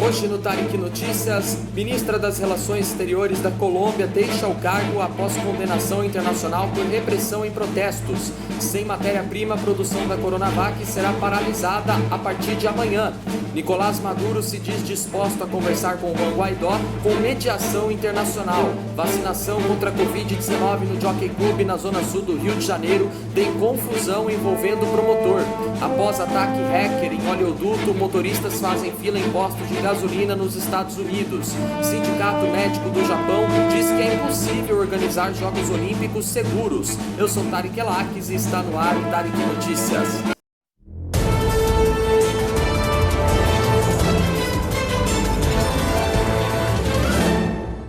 Hoje no Tarek Notícias, ministra das Relações Exteriores da Colômbia deixa o cargo após condenação internacional por repressão em protestos. Sem matéria-prima, a produção da Coronavac será paralisada a partir de amanhã. Nicolás Maduro se diz disposto a conversar com Juan Guaidó com mediação internacional. Vacinação contra a Covid-19 no Jockey Club na zona sul do Rio de Janeiro tem confusão envolvendo o promotor. Após ataque hacker em oleoduto, motoristas fazem fila em postos de gasolina nos Estados Unidos. Sindicato Médico do Japão diz que é impossível organizar Jogos Olímpicos seguros. Eu sou Tarek Elakis e está no ar o Tarek Notícias.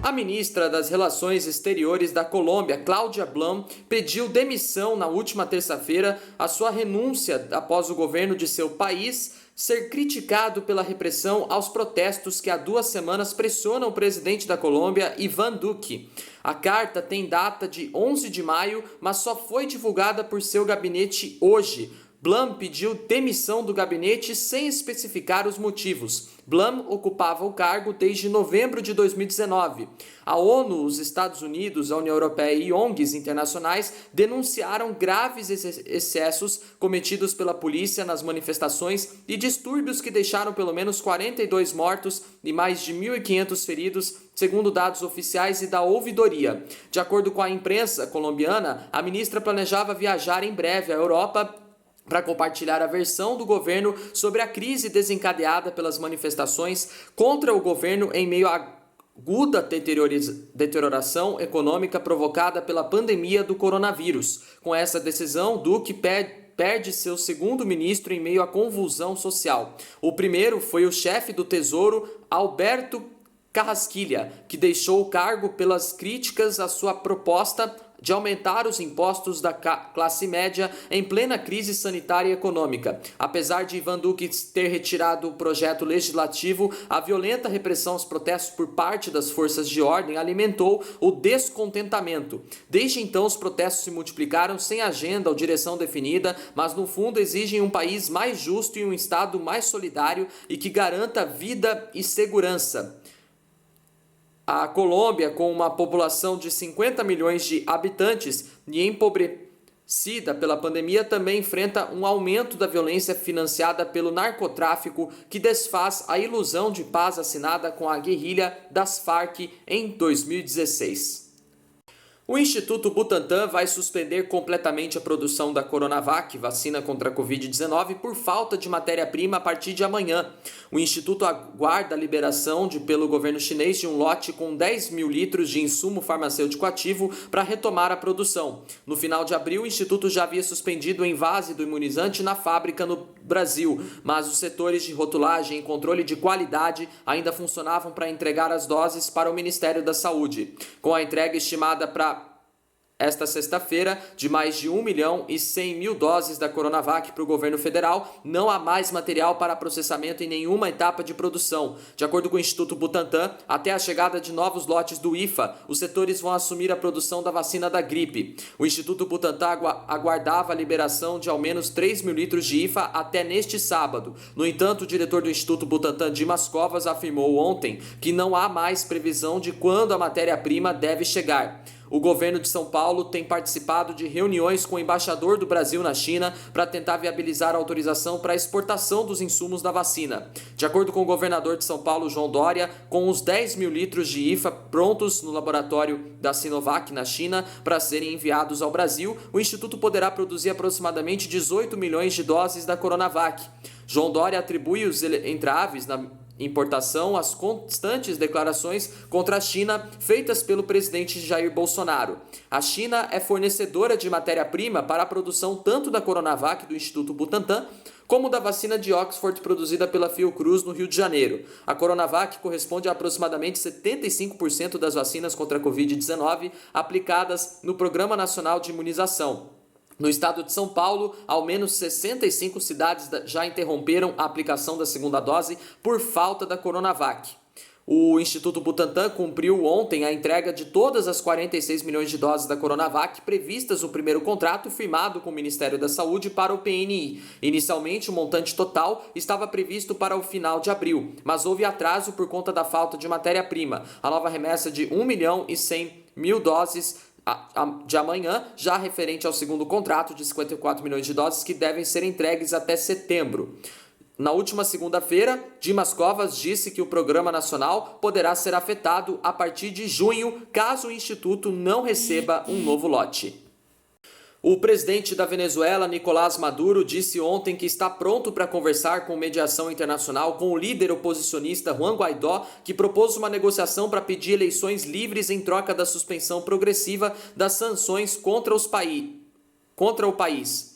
A ministra das Relações Exteriores da Colômbia, Claudia Blum, pediu demissão na última terça-feira, a sua renúncia após o governo de seu país ser criticado pela repressão aos protestos que há 2 semanas pressionam o presidente da Colômbia, Iván Duque. A carta tem data de 11 de maio, mas só foi divulgada por seu gabinete hoje. Blum pediu demissão do gabinete sem especificar os motivos. Blum ocupava o cargo desde novembro de 2019. A ONU, os Estados Unidos, a União Europeia e ONGs internacionais denunciaram graves excessos cometidos pela polícia nas manifestações e distúrbios que deixaram pelo menos 42 mortos e mais de 1.500 feridos, segundo dados oficiais e da ouvidoria. De acordo com a imprensa colombiana, a ministra planejava viajar em breve à Europa para compartilhar a versão do governo sobre a crise desencadeada pelas manifestações contra o governo em meio à aguda deterioração econômica provocada pela pandemia do coronavírus. Com essa decisão, Duque perde seu segundo ministro em meio à convulsão social. O primeiro foi o chefe do Tesouro, Alberto Carrasquilla, que deixou o cargo pelas críticas à sua proposta de aumentar os impostos da classe média em plena crise sanitária e econômica. Apesar de Iván Duque ter retirado o projeto legislativo, a violenta repressão aos protestos por parte das forças de ordem alimentou o descontentamento. Desde então, os protestos se multiplicaram sem agenda ou direção definida, mas no fundo exigem um país mais justo e um Estado mais solidário e que garanta vida e segurança. A Colômbia, com uma população de 50 milhões de habitantes e empobrecida pela pandemia, também enfrenta um aumento da violência financiada pelo narcotráfico que desfaz a ilusão de paz assinada com a guerrilha das Farc em 2016. O Instituto Butantan vai suspender completamente a produção da Coronavac, vacina contra a Covid-19, por falta de matéria-prima a partir de amanhã. O Instituto aguarda a liberação pelo governo chinês de um lote com 10 mil litros de insumo farmacêutico ativo para retomar a produção. No final de abril, o Instituto já havia suspendido o envase do imunizante na fábrica no Brasil, mas os setores de rotulagem e controle de qualidade ainda funcionavam para entregar as doses para o Ministério da Saúde. Com a entrega estimada para esta sexta-feira, de mais de 1.100.000 doses da Coronavac para o governo federal, não há mais material para processamento em nenhuma etapa de produção. De acordo com o Instituto Butantan, até a chegada de novos lotes do IFA, os setores vão assumir a produção da vacina da gripe. O Instituto Butantan aguardava a liberação de ao menos 3 mil litros de IFA até neste sábado. No entanto, o diretor do Instituto Butantan, Dimas Covas, afirmou ontem que não há mais previsão de quando a matéria-prima deve chegar. O governo de São Paulo tem participado de reuniões com o embaixador do Brasil na China para tentar viabilizar a autorização para a exportação dos insumos da vacina. De acordo com o governador de São Paulo, João Dória, com os 10 mil litros de IFA prontos no laboratório da Sinovac na China para serem enviados ao Brasil, o Instituto poderá produzir aproximadamente 18 milhões de doses da Coronavac. João Dória atribui os entraves na importação às constantes declarações contra a China feitas pelo presidente Jair Bolsonaro. A China é fornecedora de matéria-prima para a produção tanto da Coronavac do Instituto Butantan como da vacina de Oxford produzida pela Fiocruz no Rio de Janeiro. A Coronavac corresponde a aproximadamente 75% das vacinas contra a Covid-19 aplicadas no Programa Nacional de Imunização. No estado de São Paulo, ao menos 65 cidades já interromperam a aplicação da segunda dose por falta da Coronavac. O Instituto Butantan cumpriu ontem a entrega de todas as 46 milhões de doses da Coronavac previstas no primeiro contrato firmado com o Ministério da Saúde para o PNI. Inicialmente, o montante total estava previsto para o final de abril, mas houve atraso por conta da falta de matéria-prima. A nova remessa de 1.100.000 doses de amanhã, já referente ao segundo contrato de 54 milhões de doses que devem ser entregues até setembro. Na última segunda-feira, Dimas Covas disse que o Programa Nacional poderá ser afetado a partir de junho, caso o Instituto não receba um novo lote. O presidente da Venezuela, Nicolás Maduro, disse ontem que está pronto para conversar com mediação internacional com o líder oposicionista Juan Guaidó, que propôs uma negociação para pedir eleições livres em troca da suspensão progressiva das sanções contra o país.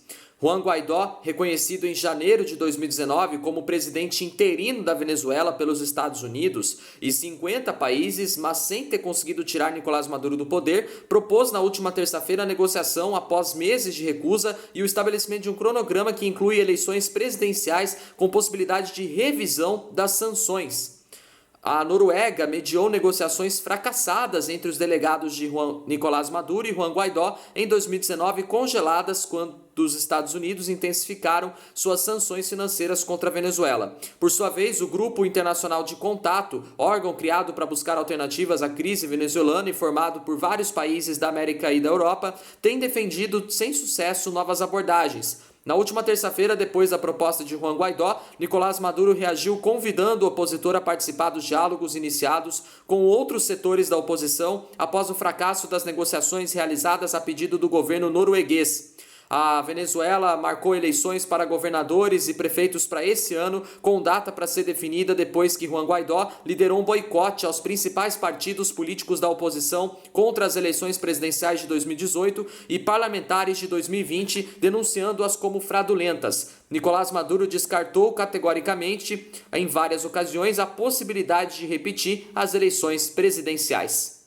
Juan Guaidó, reconhecido em janeiro de 2019 como presidente interino da Venezuela pelos Estados Unidos e 50 países, mas sem ter conseguido tirar Nicolás Maduro do poder, propôs na última terça-feira a negociação após meses de recusa e o estabelecimento de um cronograma que inclui eleições presidenciais com possibilidade de revisão das sanções. A Noruega mediou negociações fracassadas entre os delegados de Nicolás Maduro e Juan Guaidó em 2019, congeladas quando os Estados Unidos intensificaram suas sanções financeiras contra a Venezuela. Por sua vez, o Grupo Internacional de Contato, órgão criado para buscar alternativas à crise venezuelana e formado por vários países da América e da Europa, tem defendido sem sucesso novas abordagens. Na última terça-feira, depois da proposta de Juan Guaidó, Nicolás Maduro reagiu convidando o opositor a participar dos diálogos iniciados com outros setores da oposição após o fracasso das negociações realizadas a pedido do governo norueguês. A Venezuela marcou eleições para governadores e prefeitos para esse ano, com data para ser definida depois que Juan Guaidó liderou um boicote aos principais partidos políticos da oposição contra as eleições presidenciais de 2018 e parlamentares de 2020, denunciando-as como fraudulentas. Nicolás Maduro descartou categoricamente, em várias ocasiões, a possibilidade de repetir as eleições presidenciais.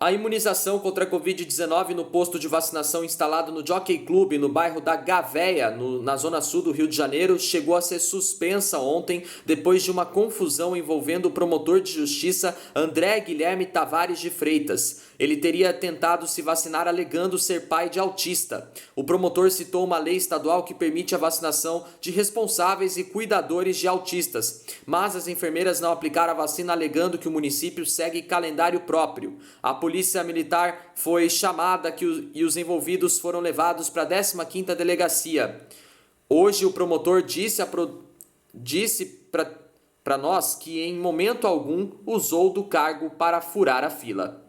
A imunização contra a Covid-19 no posto de vacinação instalado no Jockey Club, no bairro da Gavéia, na zona sul do Rio de Janeiro, chegou a ser suspensa ontem depois de uma confusão envolvendo o promotor de justiça André Guilherme Tavares de Freitas. Ele teria tentado se vacinar alegando ser pai de autista. O promotor citou uma lei estadual que permite a vacinação de responsáveis e cuidadores de autistas, mas as enfermeiras não aplicaram a vacina alegando que o município segue calendário próprio. A polícia militar foi chamada e os envolvidos foram levados para a 15ª delegacia. Hoje o promotor disse para nós que em momento algum usou do cargo para furar a fila.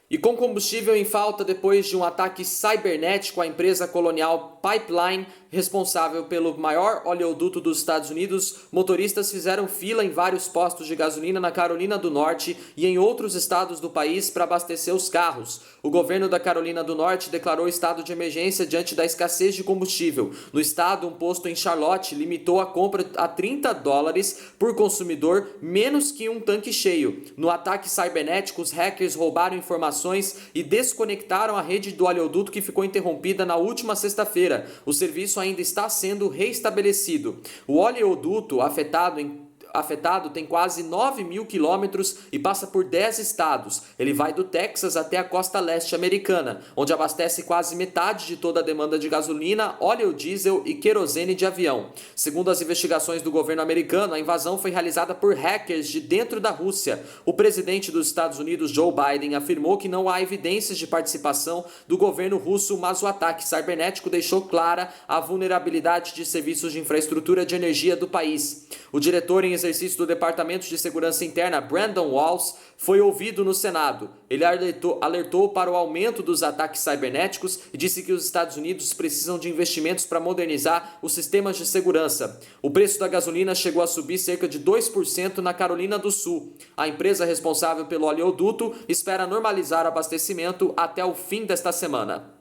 E com combustível em falta depois de um ataque cibernético à empresa colonial Pipeline, responsável pelo maior oleoduto dos Estados Unidos, motoristas fizeram fila em vários postos de gasolina na Carolina do Norte e em outros estados do país para abastecer os carros. O governo da Carolina do Norte declarou estado de emergência diante da escassez de combustível. No estado, um posto em Charlotte limitou a compra a $30 por consumidor, menos que um tanque cheio. No ataque cibernético, os hackers roubaram informações e desconectaram a rede do oleoduto que ficou interrompida na última sexta-feira. O serviço ainda está sendo reestabelecido. O oleoduto afetado tem quase 9.000 quilômetros e passa por 10 estados. Ele vai do Texas até a costa leste americana, onde abastece quase metade de toda a demanda de gasolina, óleo diesel e querosene de avião. Segundo as investigações do governo americano, a invasão foi realizada por hackers de dentro da Rússia. O presidente dos Estados Unidos, Joe Biden, afirmou que não há evidências de participação do governo russo, mas o ataque cibernético deixou clara a vulnerabilidade de serviços de infraestrutura de energia do país. O diretor em exercício do Departamento de Segurança Interna, Brandon Walls, foi ouvido no Senado. Ele alertou para o aumento dos ataques cibernéticos e disse que os Estados Unidos precisam de investimentos para modernizar os sistemas de segurança. O preço da gasolina chegou a subir cerca de 2% na Carolina do Sul. A empresa responsável pelo oleoduto espera normalizar o abastecimento até o fim desta semana.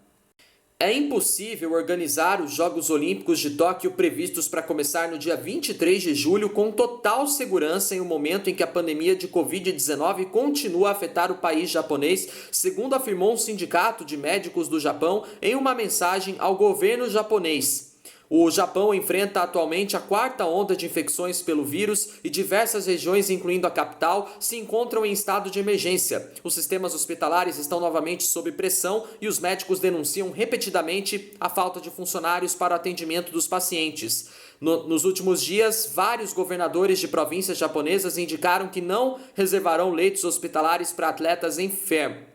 É impossível organizar os Jogos Olímpicos de Tóquio previstos para começar no dia 23 de julho com total segurança em um momento em que a pandemia de Covid-19 continua a afetar o país japonês, segundo afirmou um sindicato de médicos do Japão em uma mensagem ao governo japonês. O Japão enfrenta atualmente a quarta onda de infecções pelo vírus e diversas regiões, incluindo a capital, se encontram em estado de emergência. Os sistemas hospitalares estão novamente sob pressão e os médicos denunciam repetidamente a falta de funcionários para o atendimento dos pacientes. Nos últimos dias, vários governadores de províncias japonesas indicaram que não reservarão leitos hospitalares para atletas enfermos.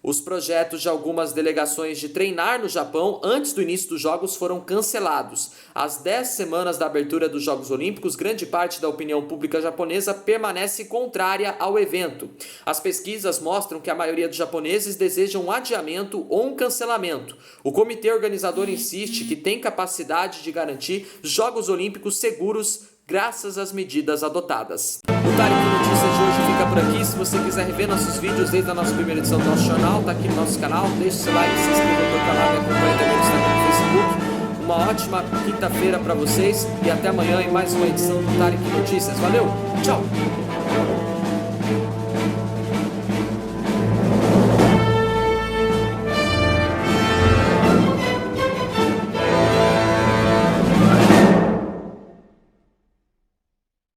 Os projetos de algumas delegações de treinar no Japão antes do início dos Jogos foram cancelados. Às 10 semanas da abertura dos Jogos Olímpicos, grande parte da opinião pública japonesa permanece contrária ao evento. As pesquisas mostram que a maioria dos japoneses desejam um adiamento ou um cancelamento. O comitê organizador insiste que tem capacidade de garantir Jogos Olímpicos seguros graças às medidas adotadas. O Tarek Notícias de hoje fica por aqui. Se você quiser rever nossos vídeos desde a nossa primeira edição do nosso jornal, tá aqui no nosso canal. Deixe seu like, se inscreva no canal e acompanhe também no Instagram e no Facebook. Uma ótima quinta-feira para vocês e até amanhã em mais uma edição do Tarek Notícias. Valeu, tchau!